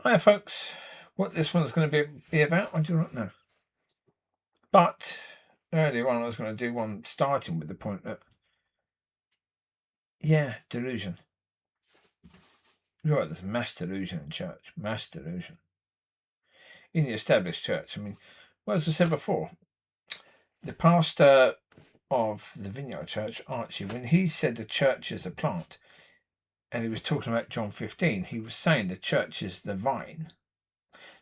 Hi, folks. What this one's going to be about, I do not know. But earlier on, I was going to do one starting with the point that, delusion. You're right, there's mass delusion in church. Mass delusion. In the established church. I mean, well, as I said before, the pastor of the Vineyard Church, Archie, when he said the church is a plant, and he was talking about John 15, he was saying the church is the vine.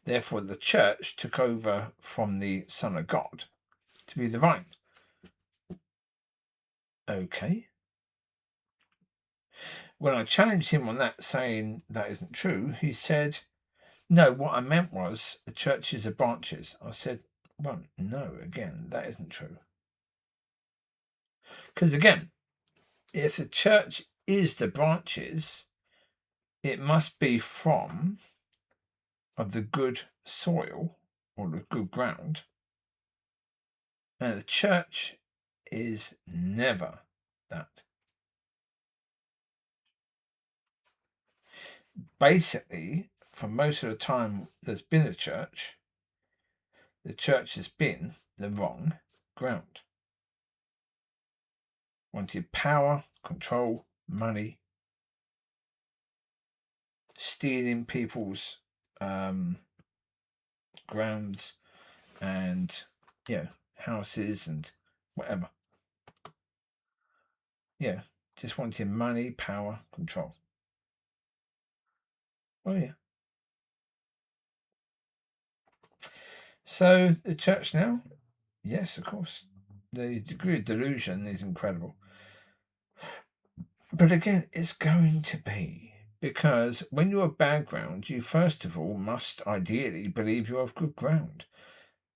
Therefore, the church took over from the Son of God to be the vine. Okay. When I challenged him on that, saying that isn't true, he said, no, what I meant was the churches are branches. I said, well, no, again, that isn't true. Because again, if the church is the branches, it must be from of the good soil or the good ground. And the church is never that. Basically, for most of the time there's been a church, the church has been the wrong ground. Wanted power, control, money, stealing people's grounds and houses and whatever. Just wanting money, power, control. Oh yeah. So the church now, yes, of course, the degree of delusion is incredible. But again, it's going to be because when you're bad ground, you first of all must ideally believe you're of good ground.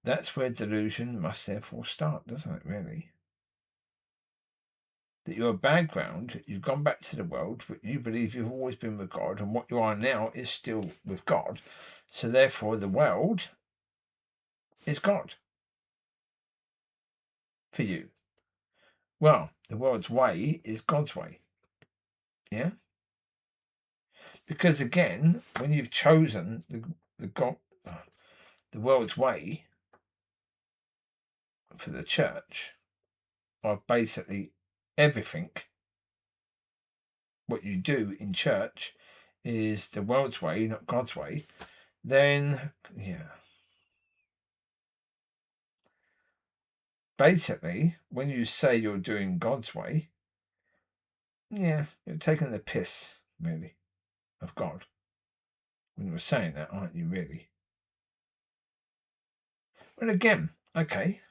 That's where delusion must therefore start, doesn't it, really? That you're a bad ground, you've gone back to the world, but you believe you've always been with God, and what you are now is still with God. So therefore, the world is God for you. Well, the world's way is God's way. Yeah? Because again, when you've chosen the world's way for the church, of basically everything, what you do in church is the world's way, not God's way, then basically when you say you're doing God's way, you're taking the piss, really, of God. When you're saying that, aren't you, really? Well, again, okay.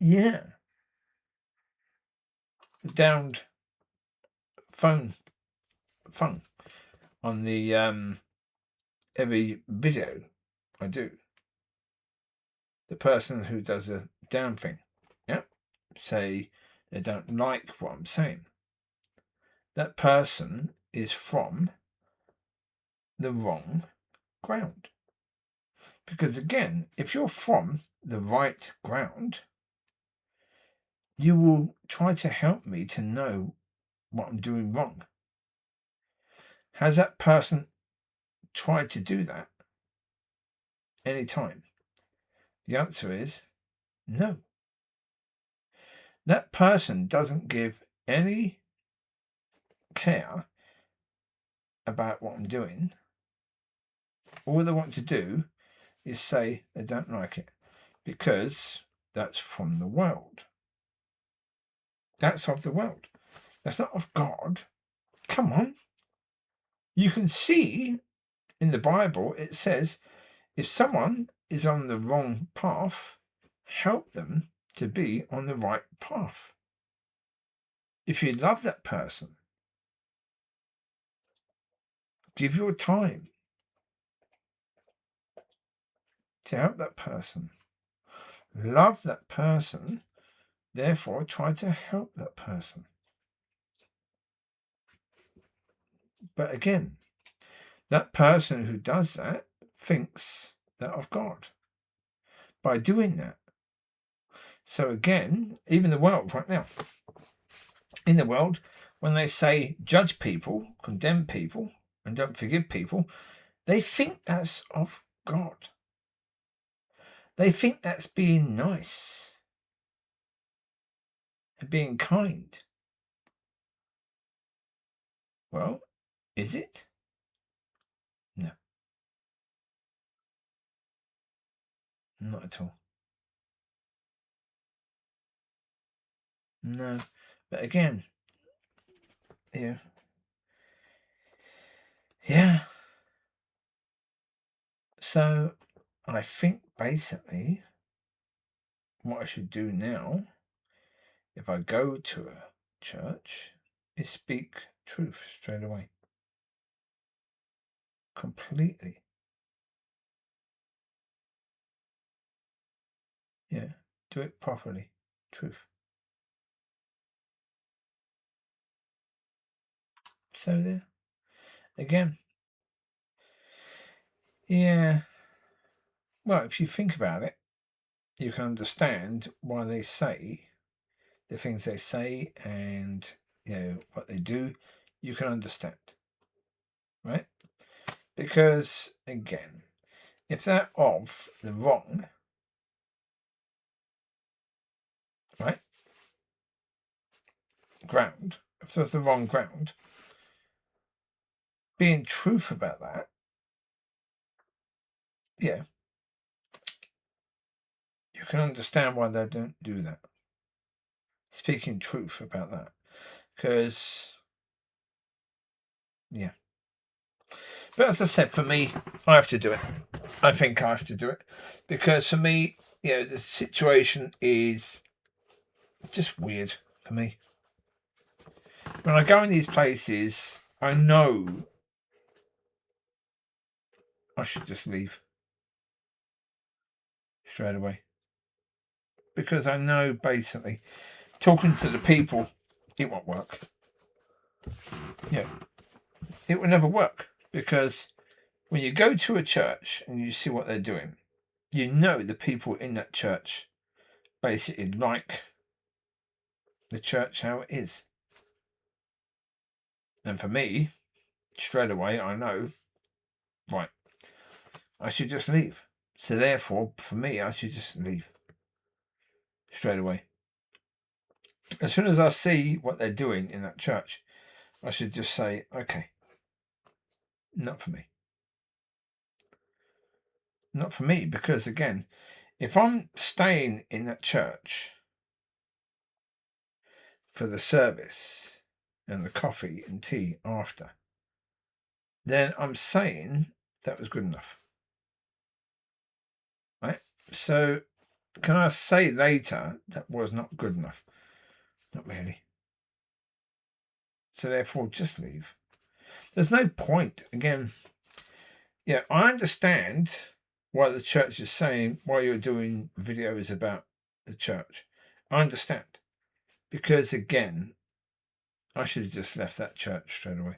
Yeah. The downed phone on the every video I do. The person who does a down thing, say they don't like what I'm saying. That person is from the wrong ground. Because again, if you're from the right ground, you will try to help me to know what I'm doing wrong. Has that person tried to do that any time? The answer is no. That person doesn't give any care about what I'm doing. All they want to do is say they don't like it because that's from the world. That's of the world. That's not of God. Come on. You can see in the Bible, it says, if someone is on the wrong path, help them to be on the right path. If you love that person, give your time to help that person. Love that person, therefore try to help that person. But again, that person who does that thinks that of God by doing that. So again, even the world right now, in the world, when they say judge people, condemn people, and don't forgive people, they think that's of God. They think that's being nice and being kind. Well, is it? No, not at all. No, but again, yeah. So I think basically what I should do now, if I go to a church, is speak truth straight away. Completely. Yeah. Do it properly. Truth. So there. Again. Yeah. Well, if you think about it, you can understand why they say the things they say and what they do. You can understand. Right? Because again, if they're of the wrong, right, ground, if there's the wrong ground, being truth about that, yeah, you can understand why they don't do that. Speaking truth about that. Because, yeah. But as I said, for me, I have to do it. I think I have to do it. Because for me, the situation is just weird for me. When I go in these places, I know I should just leave straight away. Because I know basically talking to the people, it won't work. Yeah. It will never work. Because when you go to a church and you see what they're doing, you know the people in that church basically like the church how it is. And for me, straight away, I know, right, I should just leave. So therefore, for me, I should just leave straight away. As soon as I see what they're doing in that church, I should just say, okay, not for me. Not for me, because again, if I'm staying in that church for the service and the coffee and tea after, then I'm saying that was good enough. Right? So can I say later that was not good enough? Not really. So therefore, just leave. There's no point. Again, I understand why the church is saying why you're doing videos about the church. I understand. Because again, I should have just left that church straight away.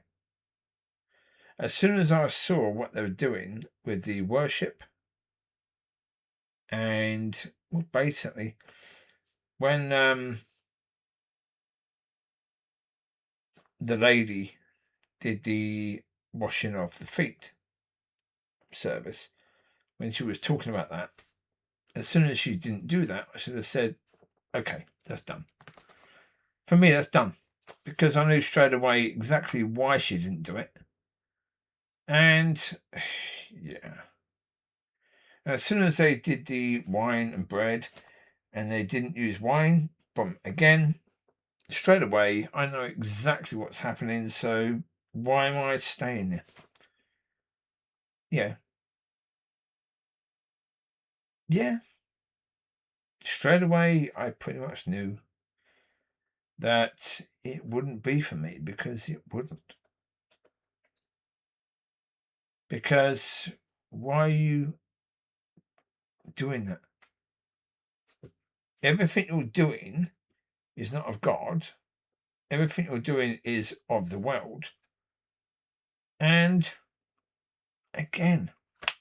As soon as I saw what they were doing with the worship, and basically when the lady did the washing of the feet service, when she was talking about that, as soon as she didn't do that, I should have said, okay, that's done. For me, that's done. Because I knew straight away exactly why she didn't do it. And yeah. And as soon as they did the wine and bread and they didn't use wine, but again, straight away, I know exactly what's happening. So why am I staying there? Yeah. Yeah. Straight away, I pretty much knew that it wouldn't be for me, because it wouldn't. Because why are you doing that? Everything you're doing is not of God. Everything you're doing is of the world. And again,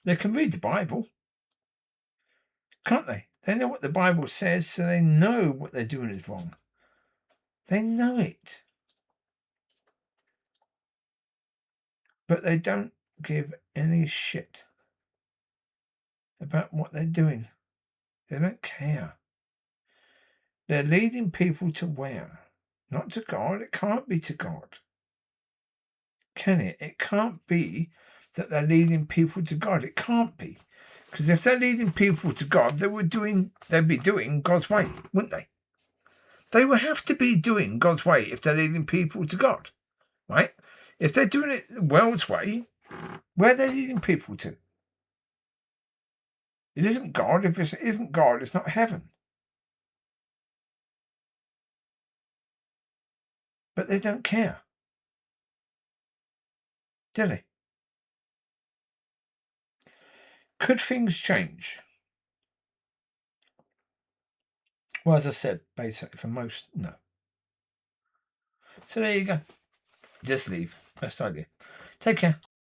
they can read the Bible, can't they? They know what the Bible says, so they know what they're doing is wrong. They know it. But they don't give any shit about what they're doing. They don't care. They're leading people to where? Not to God. It can't be to God. Can it? It can't be that they're leading people to God. It can't be. Because if they're leading people to God, they'd be doing God's way, wouldn't they? They would have to be doing God's way if they're leading people to God, right? If they're doing it the world's way, where are they leading people to? It isn't God. If it isn't God, it's not heaven. But they don't care, do they? Could things change? Well, as I said, basically, for most, no. So there you go. Just leave. Best idea. Take care.